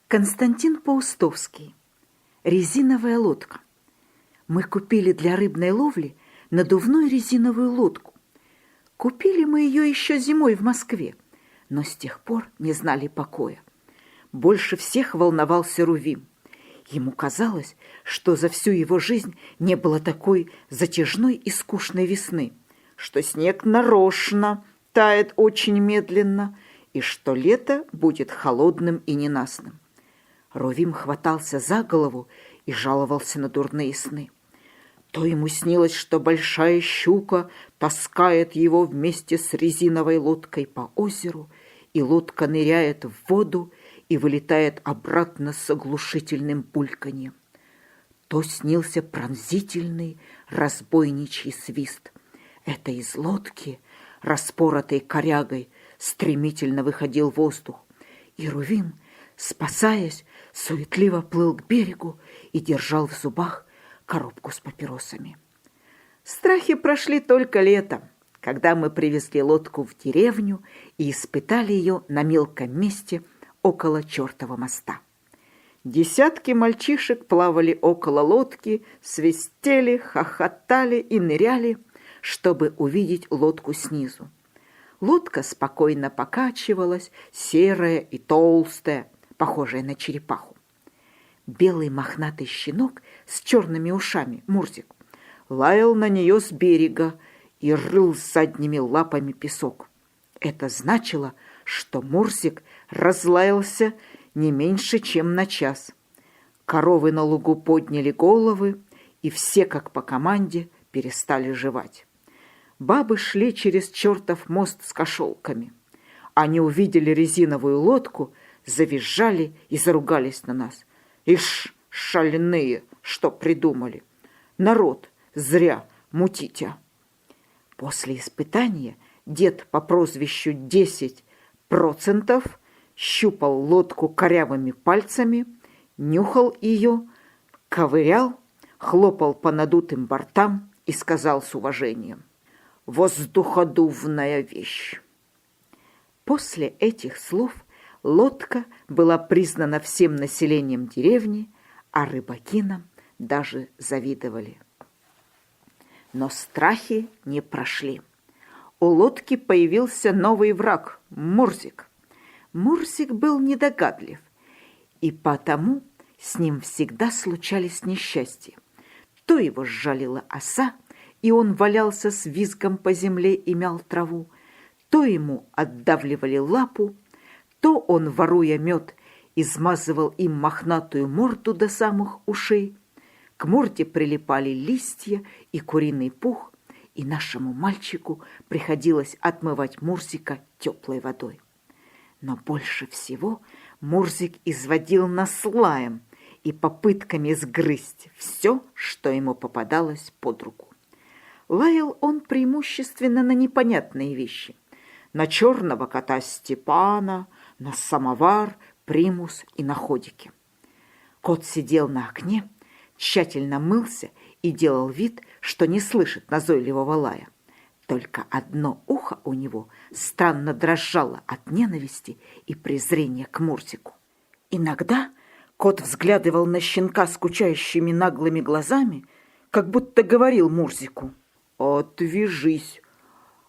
Константин Паустовский. Резиновая лодка. Мы купили для рыбной ловли надувную резиновую лодку. Купили мы ее еще зимой в Москве, но с тех пор не знали покоя. Больше всех волновался Рувим. Ему казалось, что за всю его жизнь не было такой затяжной и скучной весны, что снег нарочно тает очень медленно и что лето будет холодным и ненастным. Рувим хватался за голову и жаловался на дурные сны. То ему снилось, что большая щука таскает его вместе с резиновой лодкой по озеру, и лодка ныряет в воду и вылетает обратно с оглушительным бульканьем. То снился пронзительный разбойничий свист. Это из лодки, распоротой корягой, стремительно выходил воздух, и Рувим, спасаясь, суетливо плыл к берегу и держал в зубах коробку с папиросами. Страхи прошли только летом, когда мы привезли лодку в деревню и испытали ее на мелком месте около чертова моста. Десятки мальчишек плавали около лодки, свистели, хохотали и ныряли, чтобы увидеть лодку снизу. Лодка спокойно покачивалась, серая и толстая, похожая на черепаху. Белый мохнатый щенок с черными ушами, Мурзик, лаял на нее с берега и рыл задними лапами песок. Это значило, что Мурзик разлаялся не меньше, чем на час. Коровы на лугу подняли головы, и все, как по команде, перестали жевать. Бабы шли через чертов мост с кошелками. Они увидели резиновую лодку, завизжали и заругались на нас. Ишь, шальные, что придумали! Народ зря мутите. После испытания дед по прозвищу 10% щупал лодку корявыми пальцами, нюхал ее, ковырял, хлопал по надутым бортам и сказал с уважением: «Воздуходувная вещь». После этих слов лодка была признана всем населением деревни, а рыбаки нам даже завидовали. Но страхи не прошли. У лодки появился новый враг – Мурзик. Мурзик был недогадлив, и потому с ним всегда случались несчастья. То его сжалила оса, и он валялся с визгом по земле и мял траву, то ему отдавливали лапу, то он, воруя мед, измазывал им мохнатую морду до самых ушей. К морде прилипали листья и куриный пух, и нашему мальчику приходилось отмывать Мурзика теплой водой. Но больше всего Мурзик изводил нас лаем и попытками сгрызть все, что ему попадалось под руку. Лаял он преимущественно на непонятные вещи: на черного кота Степана, на самовар, примус и на ходики. Кот сидел на окне, тщательно мылся и делал вид, что не слышит назойливого лая. Только одно ухо у него странно дрожало от ненависти и презрения к Мурзику. Иногда кот взглядывал на щенка скучающими наглыми глазами, как будто говорил Мурзику: «Отвяжись,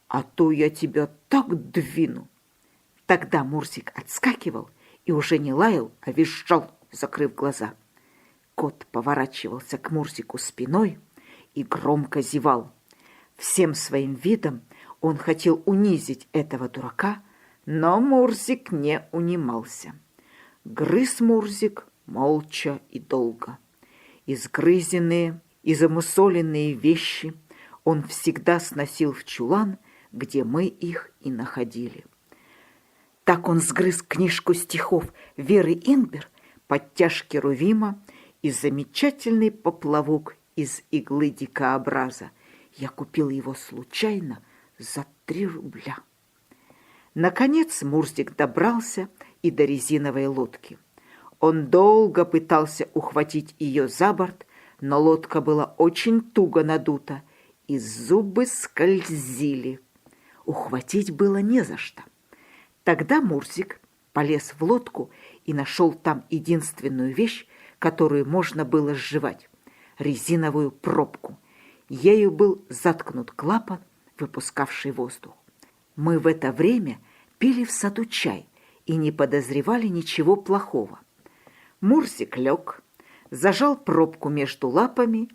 а то я тебя так двину». Тогда Мурзик отскакивал и уже не лаял, а визжал, закрыв глаза. Кот поворачивался к Мурзику спиной и громко зевал. Всем своим видом он хотел унизить этого дурака, но Мурзик не унимался. Грыз Мурзик молча и долго. Изгрызенные и замусоленные вещи он всегда сносил в чулан, где мы их и находили. Так он сгрыз книжку стихов Веры Инбер, подтяжки Рувима и замечательный поплавок из иглы дикообраза. Я купил его случайно за 3 рубля. Наконец Мурзик добрался и до резиновой лодки. Он долго пытался ухватить ее за борт, но лодка была очень туго надута, и зубы скользили. Ухватить было не за что. Тогда Мурзик полез в лодку и нашел там единственную вещь, которую можно было сживать — резиновую пробку. Ею был заткнут клапан, выпускавший воздух. Мы в это время пили в саду чай и не подозревали ничего плохого. Мурзик лег, зажал пробку между лапами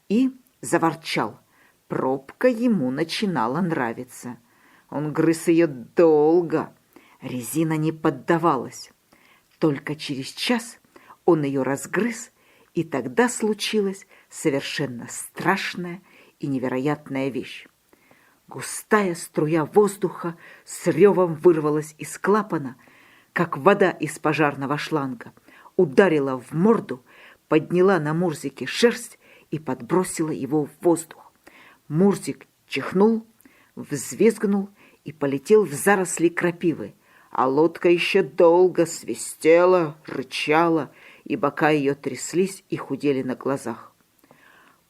и заворчал. Пробка ему начинала нравиться. Он грыз ее долго. Резина не поддавалась. Только через час он ее разгрыз, и тогда случилась совершенно страшная и невероятная вещь. Густая струя воздуха с ревом вырвалась из клапана, как вода из пожарного шланга, ударила в морду, подняла на Мурзике шерсть и подбросила его в воздух. Мурзик чихнул, взвизгнул и полетел в заросли крапивы, а лодка еще долго свистела, рычала, и бока ее тряслись и худели на глазах.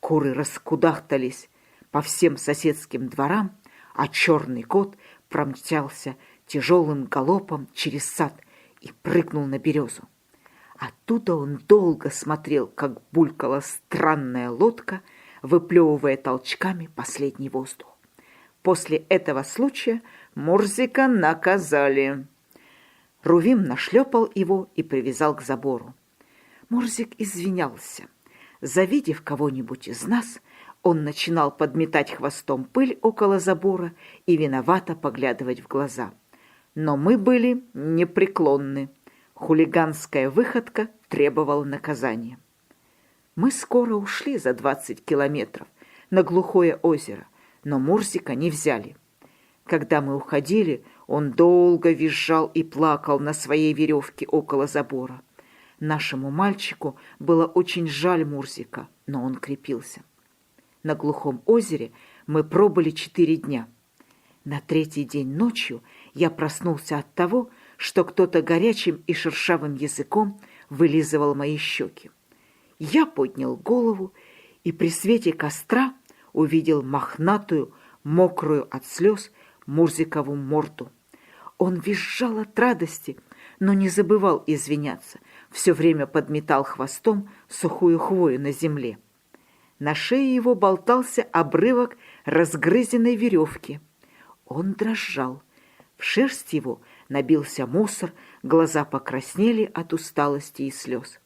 Куры раскудахтались по всем соседским дворам, а черный кот промчался тяжелым галопом через сад и прыгнул на березу. Оттуда он долго смотрел, как булькала странная лодка, выплевывая толчками последний воздух. После этого случая Мурзика наказали. Рувим нашлепал его и привязал к забору. Мурзик извинялся. Завидев кого-нибудь из нас, он начинал подметать хвостом пыль около забора и виновато поглядывать в глаза. Но мы были непреклонны. Хулиганская выходка требовала наказания. Мы скоро ушли за 20 километров на глухое озеро, но Мурзика не взяли. Когда мы уходили, он долго визжал и плакал на своей веревке около забора. Нашему мальчику было очень жаль Мурзика, но он крепился. На глухом озере мы пробыли 4 дня. На 3-й день ночью я проснулся от того, что кто-то горячим и шершавым языком вылизывал мои щеки. Я поднял голову и при свете костра увидел мохнатую, мокрую от слез Мурзикову морду. Он визжал от радости, но не забывал извиняться, все время подметал хвостом сухую хвою на земле. На шее его болтался обрывок разгрызенной веревки. Он дрожал. В шерсть его набился мусор, глаза покраснели от усталости и слез.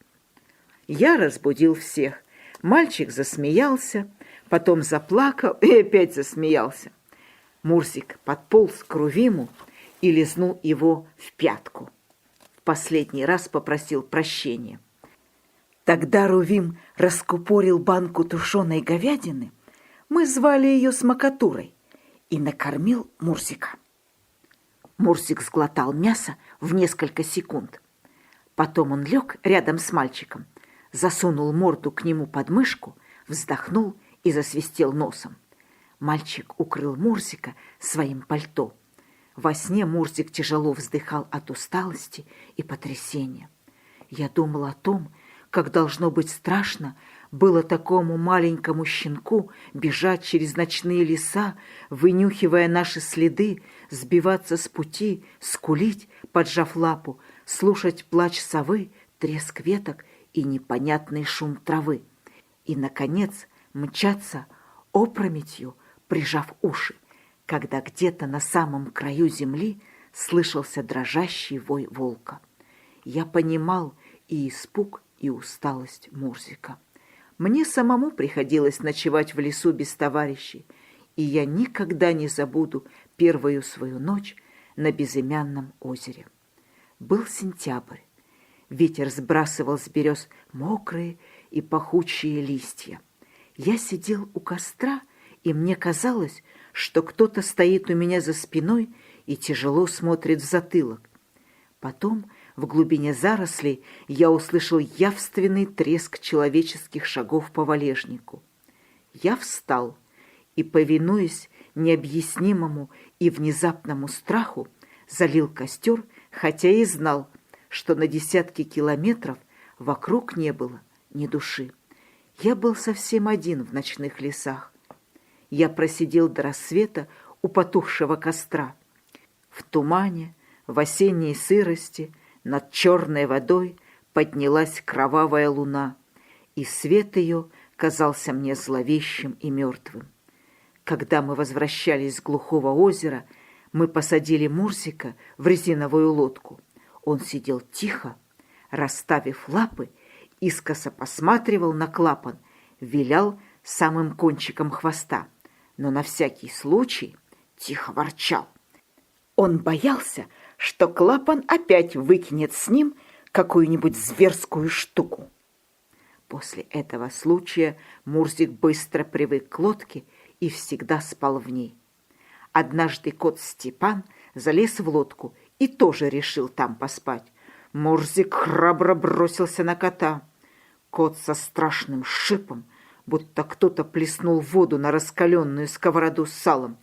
Я разбудил всех. Мальчик засмеялся, потом заплакал и опять засмеялся. Мурзик подполз к Рувиму и лизнул его в пятку. В последний раз попросил прощения. Тогда Рувим раскупорил банку тушеной говядины, мы звали ее смакатурой, и накормил Мурзика. Мурзик сглотал мясо в несколько секунд. Потом он лег рядом с мальчиком, засунул морду к нему под мышку, вздохнул и засвистел носом. Мальчик укрыл Мурзика своим пальто. Во сне Мурзик тяжело вздыхал от усталости и потрясения. Я думал о том, как должно быть страшно было такому маленькому щенку бежать через ночные леса, вынюхивая наши следы, сбиваться с пути, скулить, поджав лапу, слушать плач совы, треск веток и непонятный шум травы. И, наконец, мчаться опрометью, прижав уши, когда где-то на самом краю земли слышался дрожащий вой волка. Я понимал и испуг, и усталость Мурзика. Мне самому приходилось ночевать в лесу без товарищей, и я никогда не забуду первую свою ночь на безымянном озере. Был сентябрь. Ветер сбрасывал с берез мокрые и пахучие листья. Я сидел у костра, и мне казалось, что кто-то стоит у меня за спиной и тяжело смотрит в затылок. Потом в глубине зарослей я услышал явственный треск человеческих шагов по валежнику. Я встал и, повинуясь необъяснимому и внезапному страху, залил костер, хотя и знал, что на десятки километров вокруг не было ни души. Я был совсем один в ночных лесах. Я просидел до рассвета у потухшего костра. В тумане, В осенней сырости над черной водой поднялась кровавая луна, и свет ее казался мне зловещим и мертвым. Когда мы возвращались с глухого озера, мы посадили Мурзика в резиновую лодку. Он сидел тихо, расставив лапы, искоса посматривал на клапан, вилял самым кончиком хвоста, но на всякий случай тихо ворчал. Он боялся, что клапан опять выкинет с ним какую-нибудь зверскую штуку. После этого случая Мурзик быстро привык к лодке и всегда спал в ней. Однажды кот Степан залез в лодку и тоже решил там поспать. Мурзик храбро бросился на кота. Кот со страшным шипом, будто кто-то плеснул воду на раскаленную сковороду с салом,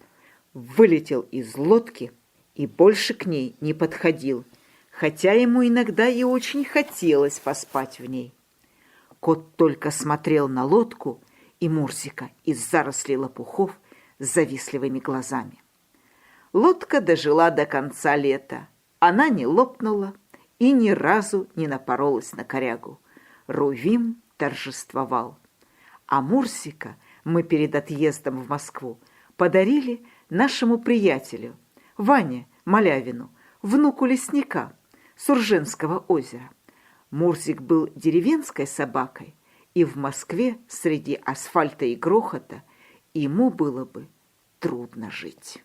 вылетел из лодки и больше к ней не подходил, хотя ему иногда и очень хотелось поспать в ней. Кот только смотрел на лодку и Мурзика из зарослей лопухов с завистливыми глазами. Лодка дожила до конца лета. Она не лопнула и ни разу не напоролась на корягу. Рувим торжествовал. А Мурзика мы перед отъездом в Москву подарили нашему приятелю, Ване Малявину, внуку лесника с Урженского озера. Мурзик был деревенской собакой, и в Москве среди асфальта и грохота ему было бы трудно жить.